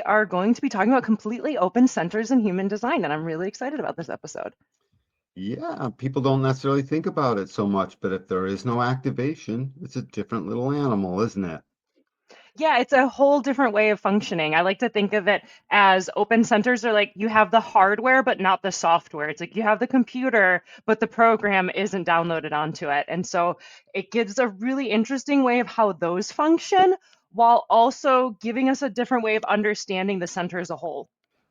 are going to be talking about completely open centers in human design, and I'm really excited about this episode. Yeah, people don't necessarily think about it so much, but if there is no activation, it's a different little animal, isn't it? Yeah, it's a whole different way of functioning. I like to think of it as open centers are like you have the hardware, but not the software. It's like you have the computer, but the program isn't downloaded onto it. And so it gives a really interesting way of how those function while also giving us a different way of understanding the center as a whole.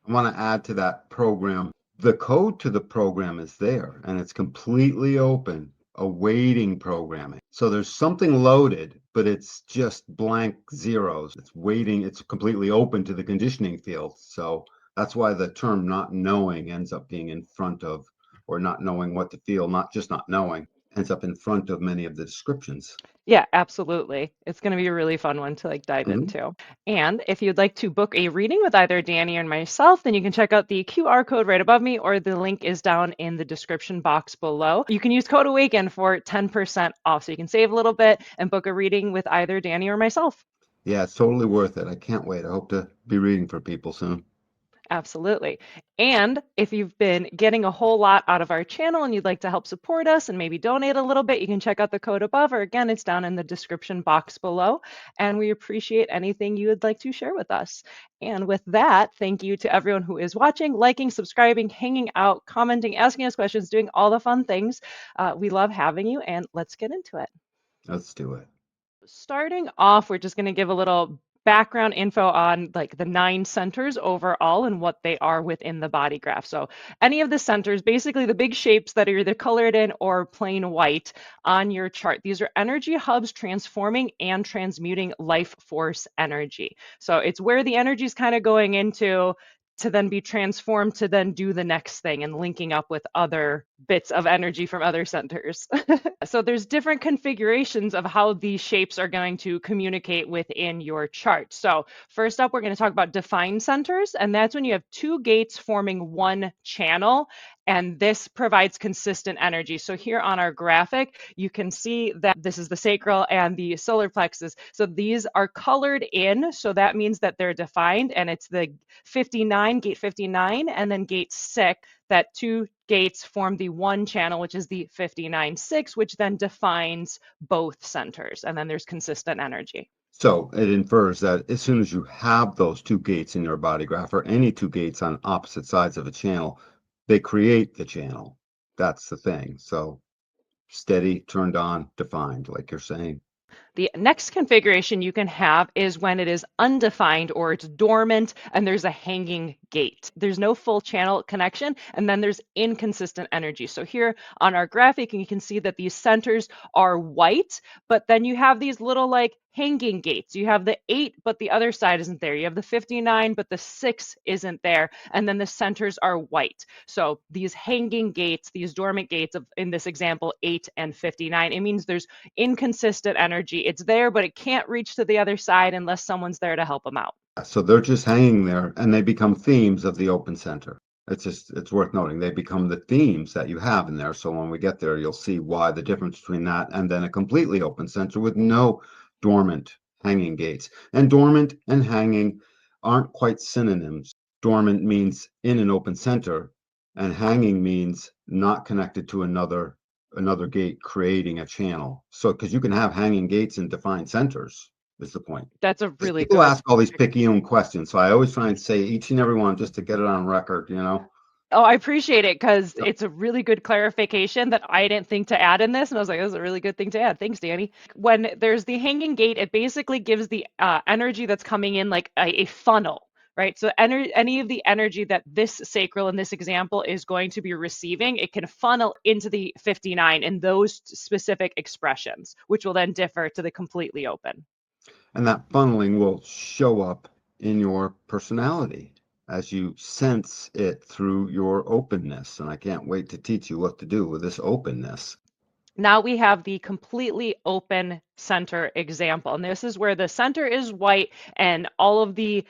I want to add to that program. The code to the program is there and it's completely open, awaiting programming. So there's something loaded, but it's just blank zeros. It's waiting, it's completely open to the conditioning field. So that's why the term not knowing ends up being in front of, or not knowing what to feel, not just not knowing, ends up in front of many of the descriptions. Yeah, absolutely. It's going to be a really fun one to dive Mhm. into. And if you'd like to book a reading with either Danny or myself, then you can check out the QR code right above me, or the link is down in the description box below. You can use code AWAKEN for 10% off, so you can save a little bit and book a reading with either Danny or myself. Yeah, it's totally worth it. I can't wait. I hope to be reading for people soon. Absolutely. And if you've been getting a whole lot out of our channel and you'd like to help support us and maybe donate a little bit, you can check out the code above, or again, it's down in the description box below. And we appreciate anything you would like to share with us. And with that, thank you to everyone who is watching, liking, subscribing, hanging out, commenting, asking us questions, doing all the fun things. We love having you, and let's get into it. Let's do it. Starting off, we're just going to give a little background info on the 9 centers overall and what they are within the body graph. So any of the centers, basically the big shapes that are either colored in or plain white on your chart, these are energy hubs transforming and transmuting life force energy. So it's where the energy is kind of going into to then be transformed to then do the next thing and linking up with other bits of energy from other centers. So there's different configurations of how these shapes are going to communicate within your chart. So first up, we're going to talk about defined centers, and that's when you have 2 gates forming one channel, and this provides consistent energy. So here on our graphic, you can see that this is the sacral and the solar plexus. So these are colored in, so that means that they're defined, and it's the 59, gate 59, and then gate 6, that 2 gates form the one channel, which is the 59-6, which then defines both centers. And then there's consistent energy. So it infers that as soon as you have those 2 gates in your body graph, or any 2 gates on opposite sides of a channel, they create the channel. That's the thing. So steady, turned on, defined, like you're saying. The next configuration you can have is when it is undefined or it's dormant and there's a hanging gate. There's no full channel connection, and then there's inconsistent energy. So here on our graphic, you can see that these centers are white, but then you have these little hanging gates. You have the 8, but the other side isn't there. You have the 59, but the 6 isn't there. And then the centers are white. So these hanging gates, these dormant gates of, in this example, 8 and 59, it means there's inconsistent energy. It's there, but it can't reach to the other side unless someone's there to help them out. So they're just hanging there and they become themes of the open center. It's worth noting. They become the themes that you have in there. So when we get there, you'll see why the difference between that and then a completely open center with no dormant hanging gates. And dormant and hanging aren't quite synonyms. Dormant means in an open center, and hanging means not connected to another gate creating a channel. So because you can have hanging gates in defined centers is the point. That's a Because really people good. ask all these picayune questions, so I always try and say each and every one just to get it on record. Oh, I appreciate it because it's a really good clarification that I didn't think to add in this. And I was like, that's a really good thing to add. Thanks, Danny. When there's the hanging gate, it basically gives the energy that's coming in like a funnel, right? So any of the energy that this sacral in this example is going to be receiving, it can funnel into the 59 in those specific expressions, which will then differ to the completely open. And that funneling will show up in your personality as you sense it through your openness. And I can't wait to teach you what to do with this openness. Now we have the completely open center example. And this is where the center is white and all of the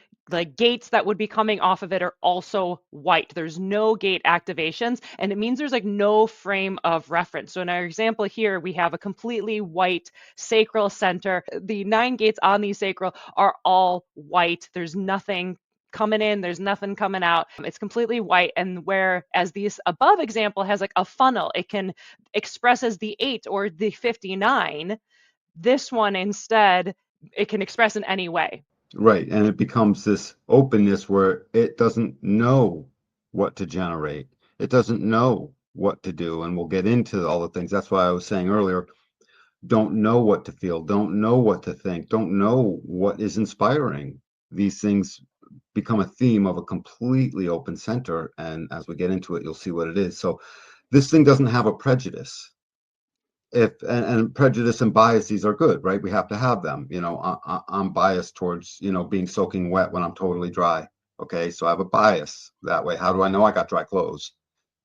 gates that would be coming off of it are also white. There's no gate activations, and it means there's no frame of reference. So in our example here, we have a completely white sacral center. The 9 gates on the sacral are all white. There's nothing coming in, there's nothing coming out. It's completely white. And whereas this above example has like a funnel, it can express as the 8 or the 59. This one instead, it can express in any way. Right. And it becomes this openness where it doesn't know what to generate. It doesn't know what to do. And we'll get into all the things. That's why I was saying earlier, don't know what to feel, don't know what to think, don't know what is inspiring. These things become a theme of a completely open center. And as we get into it, you'll see what it is. So this thing doesn't have a prejudice. If and prejudice and biases are good, right? We have to have them. I'm biased towards being soaking wet when I'm totally dry. Okay, so I have a bias that way. How do I know I got dry clothes?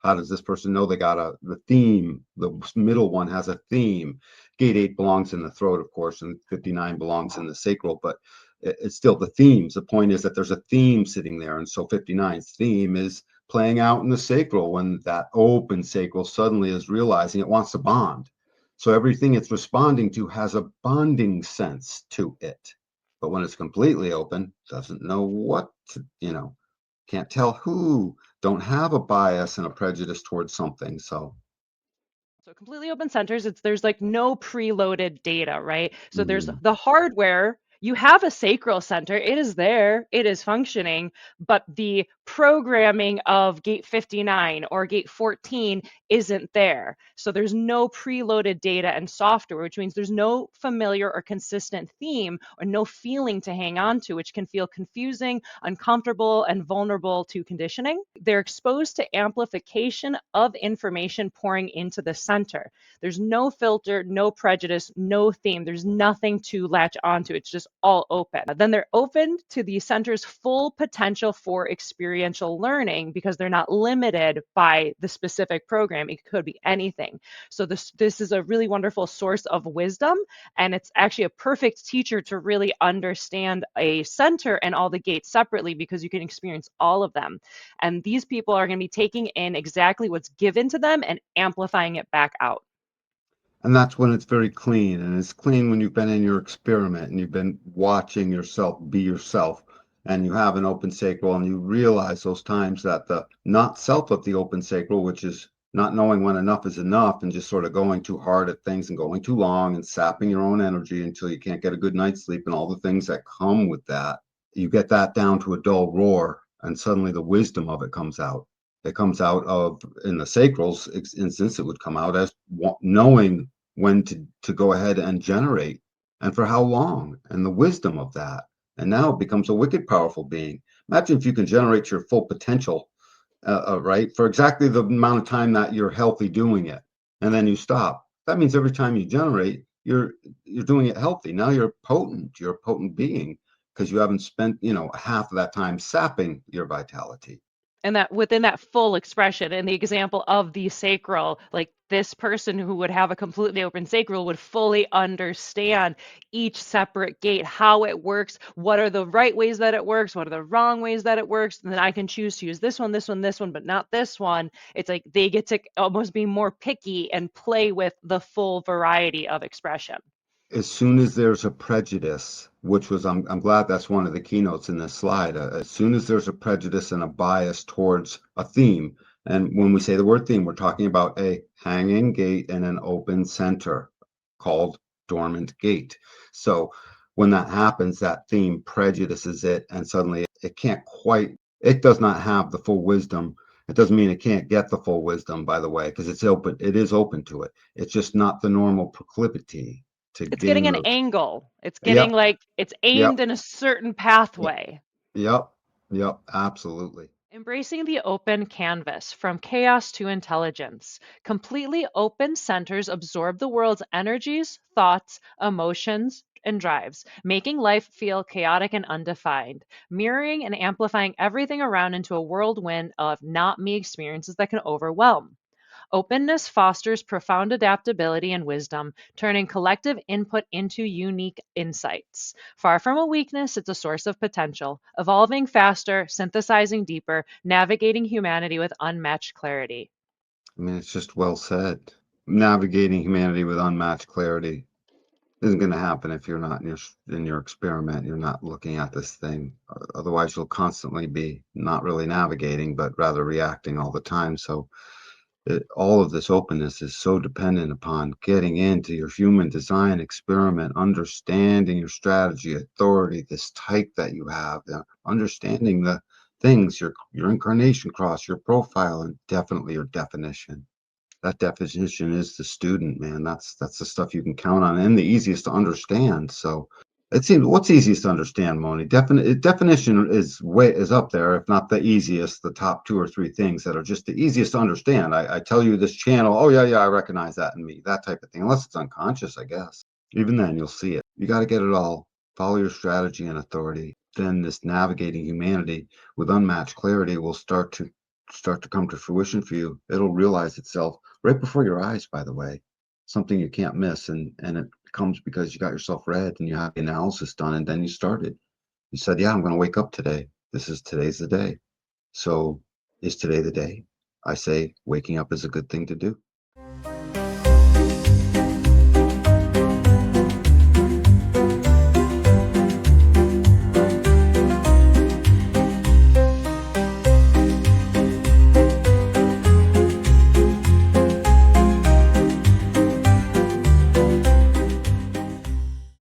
How does this person know they got the theme? The middle one has a theme. Gate 8 belongs in the throat, of course, and 59 belongs in the sacral, but it's still the themes. The point is that there's a theme sitting there, and so 59's theme is playing out in the sacral when that open sacral suddenly is realizing it wants to bond. So everything it's responding to has a bonding sense to it. But when it's completely open, doesn't know what to, can't tell who, don't have a bias and a prejudice towards something. So completely open centers, there's like no preloaded data, right? So there's mm, the hardware. You have a sacral center, it is there, it is functioning, but the programming of gate 59 or gate 14 isn't there. So there's no preloaded data and software, which means there's no familiar or consistent theme or no feeling to hang on to, which can feel confusing, uncomfortable, and vulnerable to conditioning. They're exposed to amplification of information pouring into the center. There's no filter, no prejudice, no theme. There's nothing to latch onto. It's just all open. Then they're open to the center's full potential for experiential learning because they're not limited by the specific program. It could be anything. So this is a really wonderful source of wisdom, and it's actually a perfect teacher to really understand a center and all the gates separately because you can experience all of them. And these people are going to be taking in exactly what's given to them and amplifying it back out. and that's when it's very clean. And it's clean when you've been in your experiment and you've been watching yourself be yourself. And you have an open sacral and you realize those times that the not self of the open sacral, which is not knowing when enough is enough and just sort of going too hard at things and going too long and sapping your own energy until you can't get a good night's sleep and all the things that come with that. You get that down to a dull roar and suddenly the wisdom of it comes out. It comes out of, in the sacral's instance, it would come out as knowing when to go ahead and generate and for how long and the wisdom of that. And now it becomes a wicked powerful being. Imagine if you can generate your full potential, right, for exactly the amount of time that you're healthy doing it, and then you stop. That means every time you generate, you're doing it healthy. Now you're potent. You're a potent being because you haven't spent half of that time sapping your vitality. And that within that full expression, in the example of the sacral, like this person who would have a completely open sacral would fully understand each separate gate, how it works, what are the right ways that it works, what are the wrong ways that it works, and then I can choose to use this one, this one, this one, but not this one. It's like they get to almost be more picky and play with the full variety of expression. As soon as there's a prejudice, which was, I'm glad that's one of the keynotes in this slide. As soon as there's a prejudice and a bias towards a theme, and when we say the word theme, we're talking about a hanging gate and an open center called dormant gate. So when that happens, that theme prejudices it, and suddenly it can't quite, it does not have the full wisdom. It doesn't mean it can't get the full wisdom, by the way, because it's open, it is open to it. It's just not the normal proclivity to It's getting gain an the. angle. It's getting Yep, like it's yep, aimed in a certain yep, pathway. yep, yep, absolutely. Embracing the open canvas from chaos to intelligence. Completely open centers absorb the world's energies, thoughts, emotions, and drives, making life feel chaotic and undefined, mirroring and amplifying everything around into a whirlwind of not me experiences that can overwhelm. Openness fosters profound adaptability and wisdom, turning collective input into unique insights. Far from a weakness, it's a source of potential, evolving faster, synthesizing deeper, navigating humanity with unmatched clarity. I mean, it's just well said. Navigating humanity with unmatched clarity. isn't going to happen if you're not in your experiment. You're not looking at this thing. Otherwise, you'll constantly be not really navigating, but rather reacting all the time. So all of this openness is so dependent upon getting into your human design experiment, understanding your strategy, authority, this type that you have, understanding the things, your incarnation cross, your profile, and definitely your definition. That definition is the student, man. That's the stuff you can count on and the easiest to understand. So it seems what's easiest to understand, Moni? Definition is up there, if not the easiest, the top two or three things that are just the easiest to understand. I tell you this channel, oh yeah, I recognize that in me, that type of thing. Unless it's unconscious, I guess. Even then you'll see it. You got to get it all. Follow your strategy and authority. Then this navigating humanity with unmatched clarity will start to come to fruition for you. It'll realize itself right before your eyes, by the way, something you can't miss. And it comes because you got yourself read and you have the analysis done, and then you started. You said, yeah, I'm going to wake up today. Today's the day. So is today the day? I say waking up is a good thing to do.